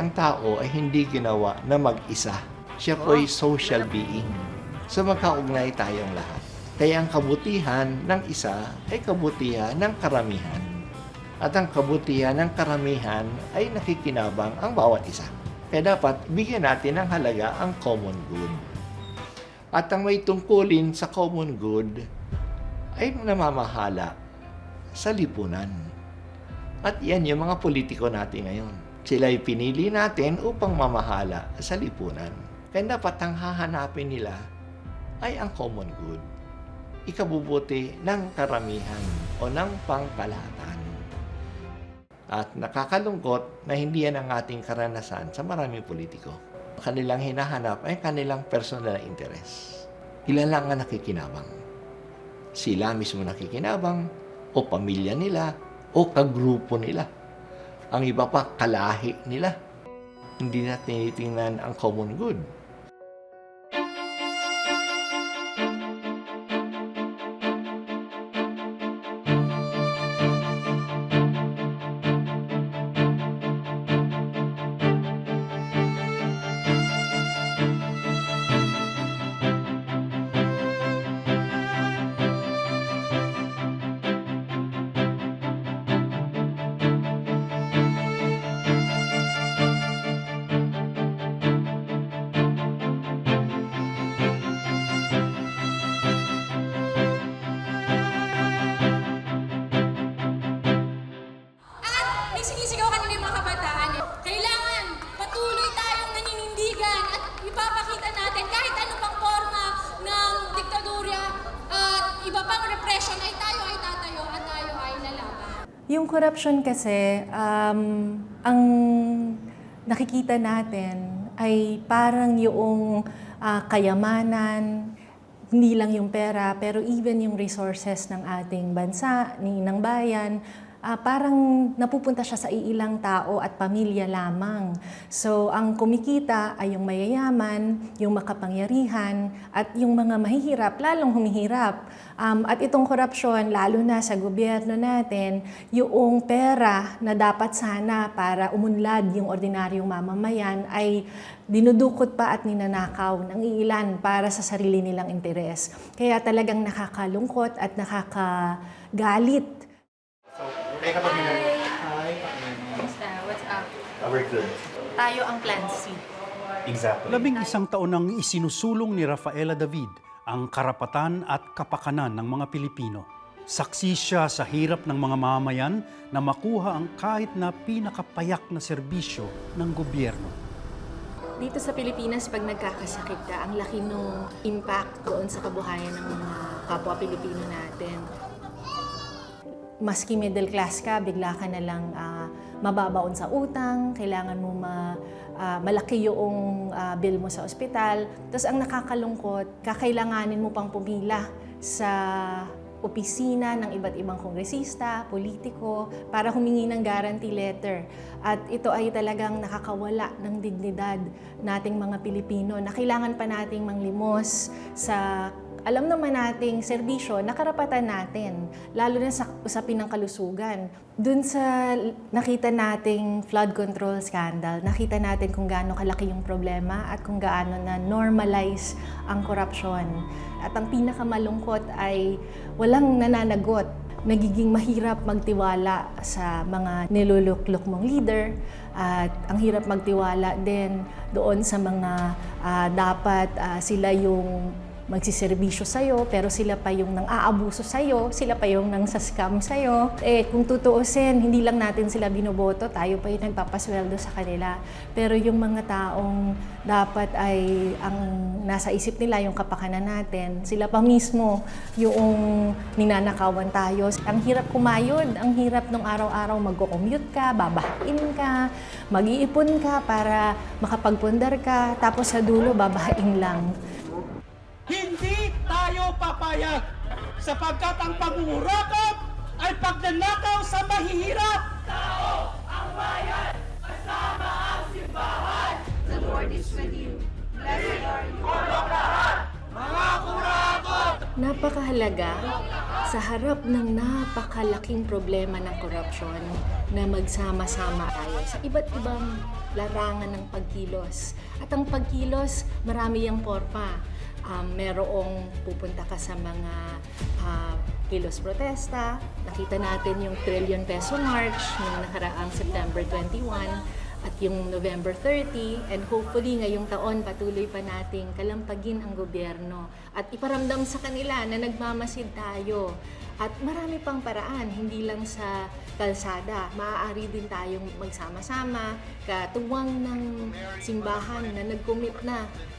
ang tao ay hindi ginawa na mag-isa. Siya po ay social being. So magkaugnay tayong lahat. Kaya ang kabutihan ng isa ay kabutihan ng karamihan. At ang kabutihan ng karamihan ay nakikinabang ang bawat isa. Kaya dapat bigyan natin ng halaga ang common good. At ang may tungkulin sa common good ay namamahala sa lipunan. At yan yung mga politiko natin ngayon. Sila'y pinili natin upang mamahala sa lipunan. Kaya dapat ang hahanapin nila ay ang common good. Ikabubuti ng karamihan o ng pangkalahatan. At nakakalungkot na hindi yan ang ating karanasan sa maraming politiko. Kanilang hinahanap ay kanilang personal interest. Ilan lang ang nakikinabang. Sila mismo nakikinabang, o pamilya nila, o kagrupo nila. Ang iba pa, kalahi nila. Hindi na tinitingnan ang common good. May sinisigaw kanina yung mga kabataan. Kailangan patuloy tayong naninindigan at ipapakita natin kahit ano pang forma ng diktadurya at iba pang repression ay tayo ay tatayo at tayo ay lalaban. Yung corruption kasi, ang nakikita natin ay parang yung kayamanan, hindi lang yung pera, pero even yung resources ng ating bansa, ng bayan, parang napupunta siya sa iilang tao at pamilya lamang. So, ang kumikita ay yung mayayaman, yung makapangyarihan, at yung mga mahihirap, lalong humihirap. At itong korupsyon, lalo na sa gobyerno natin, yung pera na dapat sana para umunlad yung ordinaryong mamamayan ay dinudukot pa at ninanakaw ng iilan para sa sarili nilang interes. Kaya talagang nakakalungkot at nakakagalit. Hi. What's up? We're good. Tayo ang Plan C. Exactly. 11 taon nang isinusulong ni Rafaela David ang karapatan at kapakanan ng mga Pilipino. Saksi siya sa hirap ng mga mamamayan na makuha ang kahit na pinakapayak na serbisyo ng gobyerno. Dito sa Pilipinas, pag nagkakasakit ka, ang laki ng impact doon sa kabuhayan ng mga kapwa Pilipino natin. Maski middle class ka, bigla ka na lang mababaon sa utang, kailangan mo malaki yung bill mo sa ospital. Tapos ang nakakalungkot, kakailanganin mo pang pumila sa opisina ng iba't ibang kongresista, politiko, para humingi ng guarantee letter. At ito ay talagang nakakawala ng dignidad nating mga Pilipino na kailangan pa nating manglimos sa alam naman nating serbisyo na karapatan natin, lalo na sa usapin ng kalusugan. Doon sa nakita nating flood control scandal, nakita natin kung gaano kalaki yung problema at kung gaano na normalize ang korupsyon. At ang pinakamalungkot ay walang nananagot. Nagiging mahirap magtiwala sa mga niluluklok mong leader at ang hirap magtiwala din doon sa mga dapat sila yung magsiservisyo sa'yo, pero sila pa yung nang-aabuso sa'yo, sila pa yung nang-scam sa'yo. Kung tutuusin, hindi lang natin sila binoboto, tayo pa yung nagpapasweldo sa kanila. Pero yung mga taong dapat ay ang nasa isip nila, yung kapakanan natin, sila pa mismo yung ninanakawan tayo. Ang hirap kumayod, ang hirap nung araw-araw mag-commute ka, babahain ka, mag-iipon ka para makapagpundar ka, tapos sa dulo babahain lang. Hindi tayo papayag sapagkat ang pangungurakot ay pagnanakaw sa mahihirap. Tao ang bayan, kasama ang simbahan. The Lord is with you. Blessed are you. Mga kurakot! Napakahalaga Sa harap ng napakalaking problema ng korupsyon na magsama-sama tayo sa iba't ibang larangan ng pagkilos. At ang pagkilos, marami yung forma. Merong pupunta ka sa mga kilos protesta. Nakita natin yung trillion peso march noong nakaraang September 21 at yung November 30, and hopefully ngayong taon patuloy pa nating kalampagin ang gobyerno at iparamdam sa kanila na nagmamasid tayo. At marami pang paraan, hindi lang sa kalsada. Maaari din tayong magsama-sama, katuwang ng simbahan na nag-commit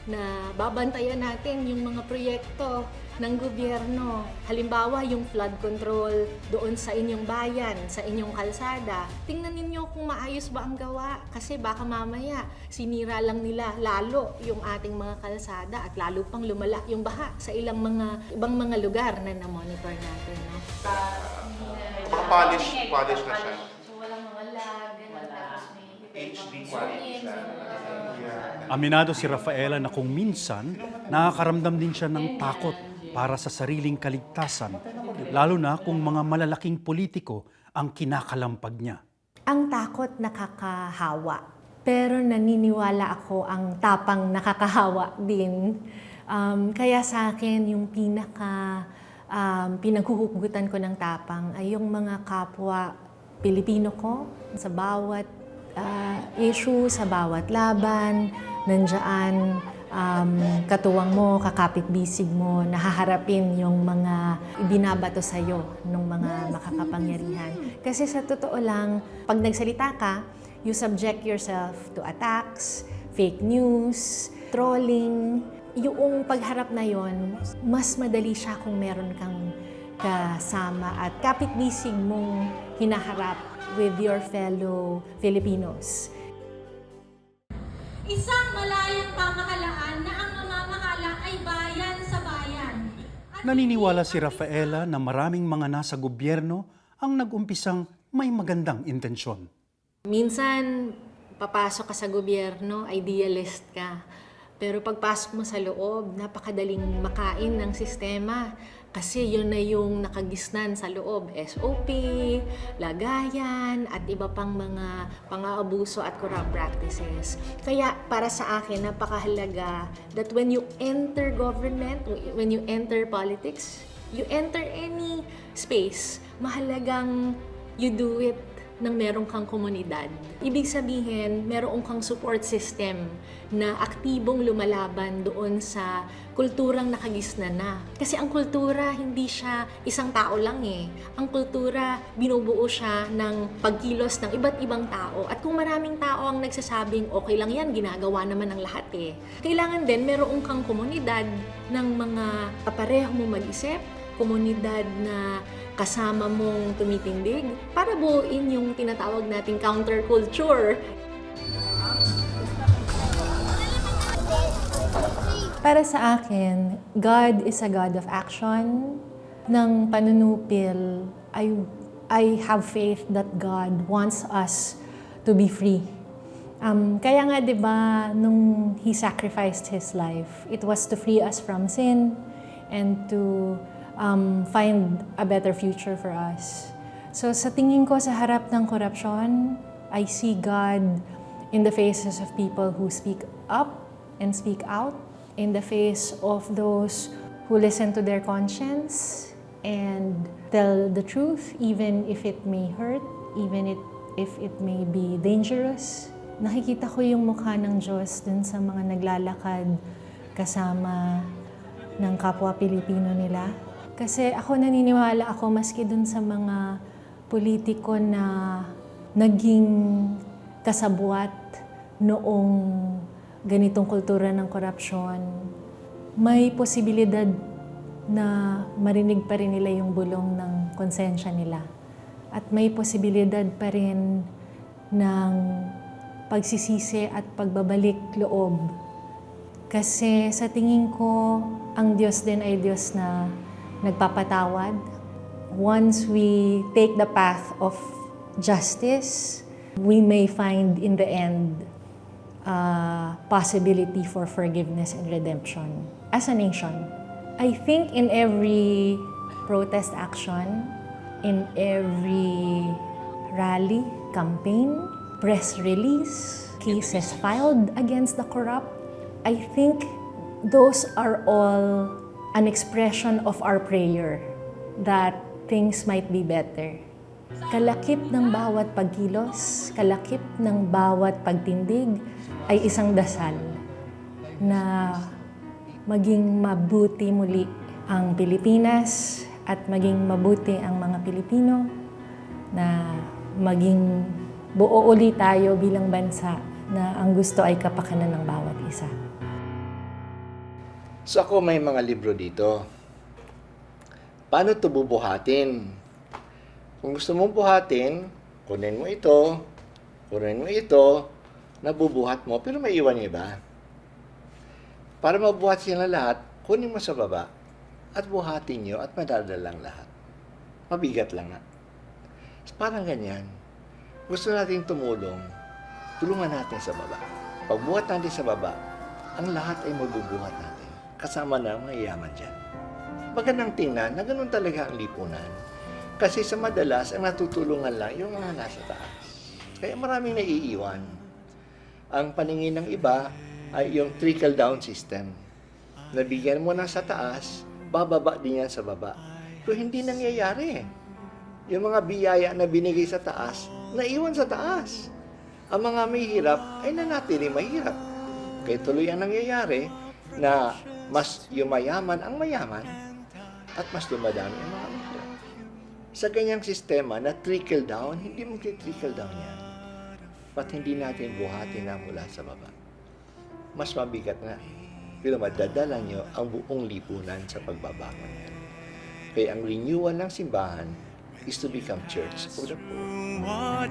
na babantayan natin yung mga proyekto ng gobyerno. Halimbawa, yung flood control doon sa inyong bayan, sa inyong kalsada. Tingnan ninyo kung maayos ba ang gawa. Kasi baka mamaya, sinira lang nila lalo yung ating mga kalsada at lalo pang lumala yung baha sa ibang mga lugar na na-monitor natin. No? Polish na siya. So, walang mga lag, tapos may HD quality siya. Aminado si Rafaela na kung minsan nakakaramdam din siya ng takot para sa sariling kaligtasan, lalo na kung mga malalaking politiko ang kinakalampag niya. Ang takot nakakahawa, pero naniniwala ako ang tapang nakakahawa din. Kaya sa akin, yung pinaghuhugutan ko ng tapang ay yung mga kapwa Pilipino ko sa bawat issue, sa bawat laban, nandiyan katuwang mo, kakapit-bisig mo, nahaharapin yung mga ibinabato sa'yo ng mga makakapangyarihan. Kasi sa totoo lang, pag nagsalita ka, you subject yourself to attacks, fake news, trolling. Yung pagharap na yon, mas madali siya kung meron kang kasama at kapit-bisig mong hinaharap with your fellow Filipinos. Isang malayang pamahalaan na ang mamamahala ay bayan sa bayan. Naniniwala si Rafaela na maraming mga nasa gobyerno ang nag-umpisang may magandang intensyon. Minsan, papasok ka sa gobyerno, idealist ka. Pero pagpasok mo sa loob, napakadaling makain ng sistema. Kasi yun na yung nakagisnan sa loob. SOP, lagayan, at iba pang mga pang-aabuso at corrupt practices. Kaya para sa akin, napakahalaga that when you enter government, when you enter politics, you enter any space, mahalagang you do it nang meron kang komunidad. Ibig sabihin, meron kang support system na aktibong lumalaban doon sa kulturang nakagisnan na. Kasi ang kultura, hindi siya isang tao lang eh. Ang kultura, binubuo siya ng pagkilos ng iba't ibang tao. At kung maraming tao ang nagsasabing, okay lang yan, ginagawa naman ng lahat eh. Kailangan din, meron kang komunidad ng mga kapareho mo mag-isip, komunidad na kasama mong tumitindig para buuin yung tinatawag nating counterculture. Para sa akin, God is a God of action. Ng panunupil, I have faith that God wants us to be free. Kaya nga 'di ba nung He sacrificed His life, it was to free us from sin and to find a better future for us. So sa tingin ko sa harap ng korupsyon, I see God in the faces of people who speak up and speak out, in the face of those who listen to their conscience and tell the truth even if it may hurt, even if it may be dangerous. Nakikita ko yung mukha ng Diyos dun sa mga naglalakad kasama ng kapwa Pilipino nila. Kasi ako naniniwala ako maski dun sa mga politiko na naging kasabwat noong ganitong kultura ng korupsyon, may posibilidad na marinig pa rin nila yung bulong ng konsensya nila. At may posibilidad pa rin ng pagsisisi at pagbabalik loob. Kasi sa tingin ko, ang Diyos din ay Diyos na nagpapatawad. Once we take the path of justice, we may find in the end possibility for forgiveness and redemption as a nation. I think in every protest action, in every rally, campaign, press release, cases filed against the corrupt. I think those are all an expression of our prayer that things might be better. Kalakip ng bawat pagkilos, kalakip ng bawat pagtindig ay isang dasal na maging mabuti muli ang Pilipinas at maging mabuti ang mga Pilipino, na maging buo uli tayo bilang bansa na ang gusto ay kapakanan ng bawat isa. So ako may mga libro dito. Paano ito bubuhatin? Kung gusto mong buhatin, kunin mo ito, nabubuhat mo, pero may iwan yung iba. Para mabuhat sila lahat, kunin mo sa baba at buhatin nyo at madadalang lahat. Mabigat lang nga. Parang ganyan. Gusto natin tumulong, tulungan natin sa baba. Pagbuhat natin sa baba, ang lahat ay mabubuhat natin. Kasama na ang mayayaman dyan. Magandang tingnan na ganun talaga ang lipunan. Kasi sa madalas, ang natutulungan lang yung mga nasa taas. Kaya maraming naiiwan. Ang paningin ng iba ay yung trickle-down system. Nabigyan mo na sa taas, bababa din yan sa baba. Pero hindi nangyayari. Yung mga biyaya na binigay sa taas, naiwan sa taas. Ang mga may hirap ay nanatili mahirap. Kaya tuloy ang nangyayari na mas yumayaman ang mayaman at mas dumadami ang mga mahirap. Sa ganyang sistema na trickle down, hindi mo trickle down yan. Ba't hindi natin buhatin na mula sa baba? Mas mabigat nga. Pero madadala nyo ang buong lipunan sa pagbabangon yan. Kaya ang renewal ng simbahan is to become church of the poor.